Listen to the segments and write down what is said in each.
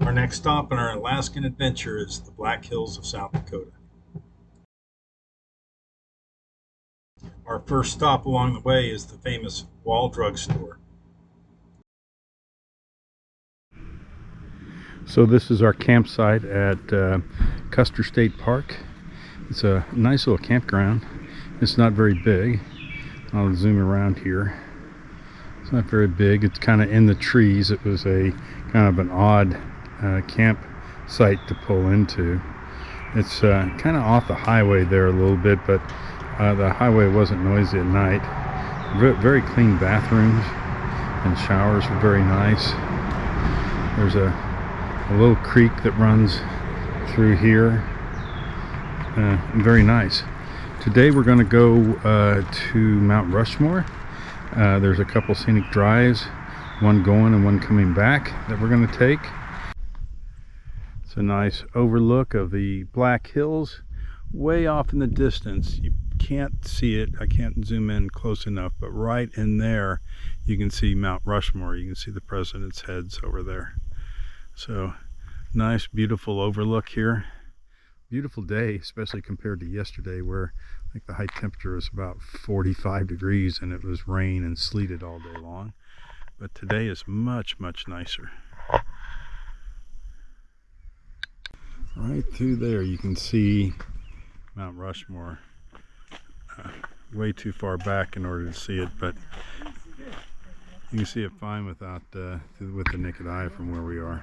Our next stop on our Alaskan adventure is the Black Hills of South Dakota. Our first stop along the way is the famous Wall Drug Store. So this is our campsite at Custer State Park. It's a nice little campground. It's not very big. I'll zoom around here. It's not very big. It's kind of in the trees. It was a kind of an odd campsite to pull into. It's kind of off the highway there a little bit, but the highway wasn't noisy at night. Very clean bathrooms and showers were very nice. There's a little creek that runs through here. Very nice. Today we're going to go to Mount Rushmore. There's a couple scenic drives, one going and one coming back, that we're going to take. It's a nice overlook of the Black Hills way off in the distance. You can't see it. I can't zoom in close enough, but right in there you can see Mount Rushmore. You can see the president's heads over there. So nice, beautiful overlook here. Beautiful day, especially compared to yesterday, where I think the high temperature was about 45 degrees and it was rain and sleeted all day long. But today is much nicer. Right through there you can see Mount Rushmore. Way too far back in order to see it, but you can see it fine with the naked eye from where we are.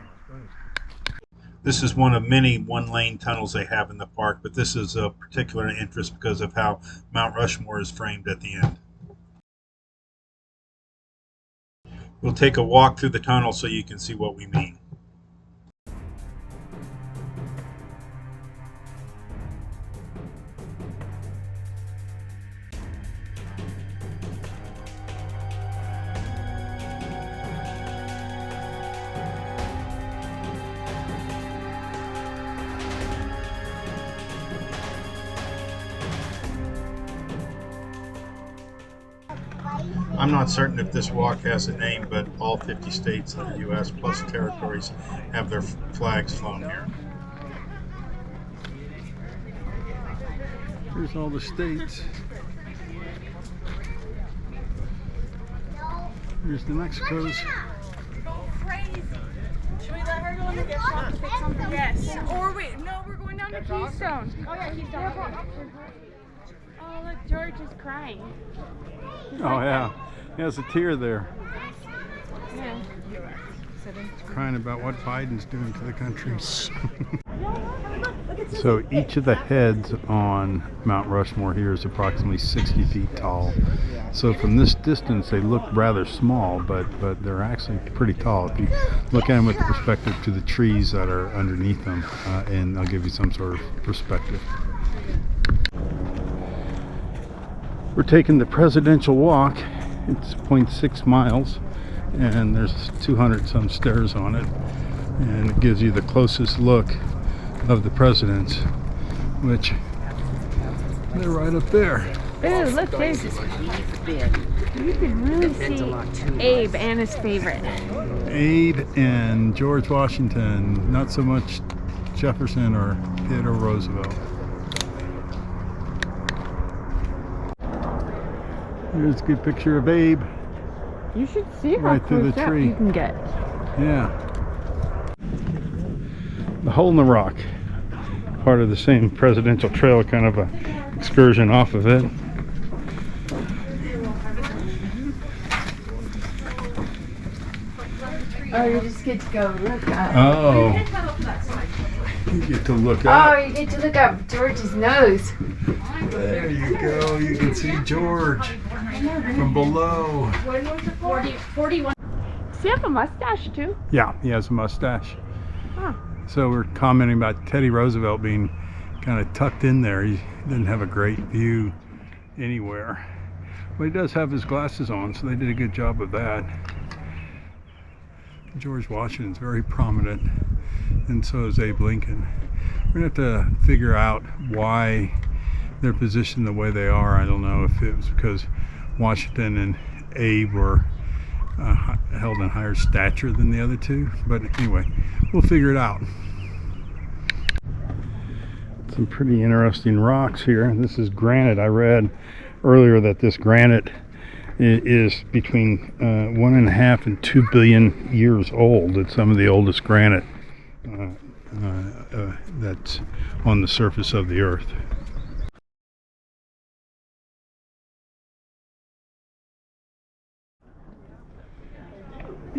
This is one of many one-lane tunnels they have in the park, but this is of particular interest because of how Mount Rushmore is framed at the end. We'll take a walk through the tunnel so you can see what we mean. I'm not certain if this walk has a name, but all 50 states of the U.S. plus territories have their flags flown here. Here's all the states. Here's New Mexico's. Go crazy. Should we let her go in the gift shop and pick something? Yes. Or wait, no, we're going down to Keystone. Oh yeah, Keystone. Oh look, George is crying. Oh yeah, he has a tear there. Yeah. Crying about what Biden's doing to the country. So each of the heads on Mount Rushmore here is approximately 60 feet tall. So from this distance they look rather small, but they're actually pretty tall if you look at them with perspective to the trees that are underneath them, and I'll give you some sort of perspective. We're taking the presidential walk. It's 0.6 miles and there's 200 some stairs on it, and it gives you the closest look of the presidents, which they're right up there. Ooh, look, there's you can really see Abe and his favorite. Abe and George Washington, not so much Jefferson or Theodore Roosevelt. Here's a good picture of Abe. You should see how right through close the up tree. you can get. Yeah. The Hole in the Rock, part of the same presidential trail, kind of a excursion off of it. Oh, you just get to go look up. Oh. You get to look up. Oh, you get to look up George's nose. There you go. You can see George from below. 41. Does he have a mustache too? Yeah, he has a mustache. Huh. So we're commenting about Teddy Roosevelt being kind of tucked in there. He didn't have a great view anywhere. But he does have his glasses on, so they did a good job of that. George Washington's very prominent, and so is Abe Lincoln. We're going to have to figure out why they're positioned the way they are. I don't know if it was because Washington and Abe were held in higher stature than the other two. But anyway, we'll figure it out. Some pretty interesting rocks here. This is granite. I read earlier that this granite is between 1.5 and 2 billion years old. It's some of the oldest granite that's on the surface of the earth.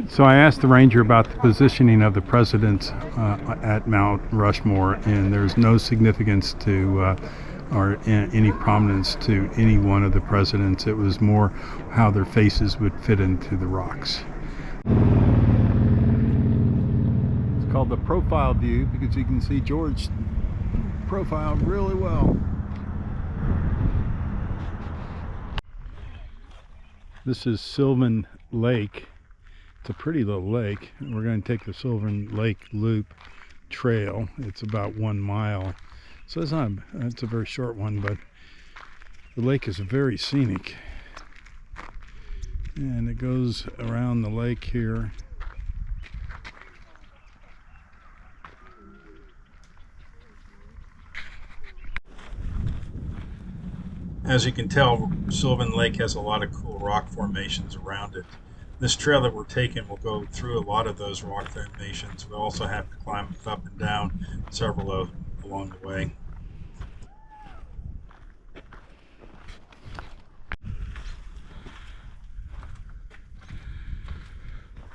So I asked the ranger about the positioning of the presidents at Mount Rushmore, and there's no significance to or any prominence to any one of the presidents. It was more how their faces would fit into the rocks. It's called the profile view because you can see George's profile really well. This is Sylvan Lake. It's a pretty little lake. We're going to take the Sylvan Lake Loop Trail. It's about 1 mile. So it's a very short one, but the lake is very scenic. And it goes around the lake here. As you can tell, Sylvan Lake has a lot of cool rock formations around it. This trail that we're taking will go through a lot of those rock formations. We'll also have to climb up and down several of them along the way.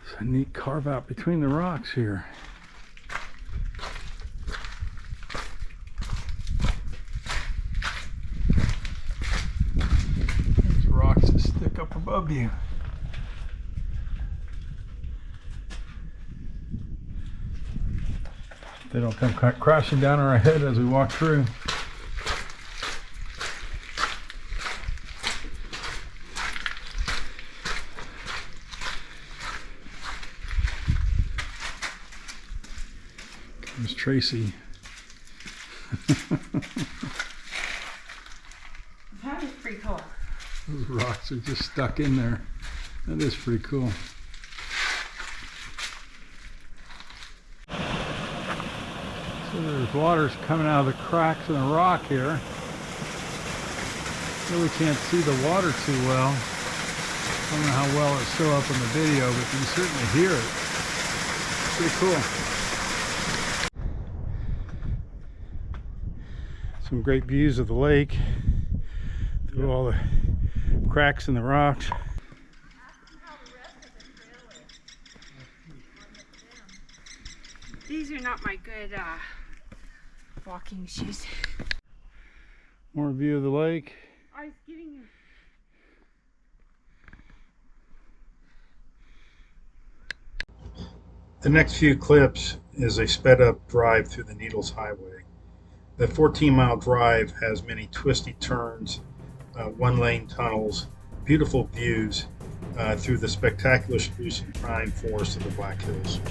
It's a neat carve out between the rocks here. These rocks that stick up above you. They don't come crashing down on our head as we walk through. There's Tracy. That is pretty cool. Those rocks are just stuck in there. That is pretty cool. So there's water's coming out of the cracks in the rock here. Really can't see the water too well. I don't know how well it'll show up in the video, but you can certainly hear it. Pretty cool. Some great views of the lake through all the cracks in the rocks. These are not my good walking shoes. More view of the lake. I was getting you. The next few clips is a sped up drive through the Needles Highway. The 14-mile drive has many twisty turns, one-lane tunnels, beautiful views through the spectacular spruce and pine forest of the Black Hills.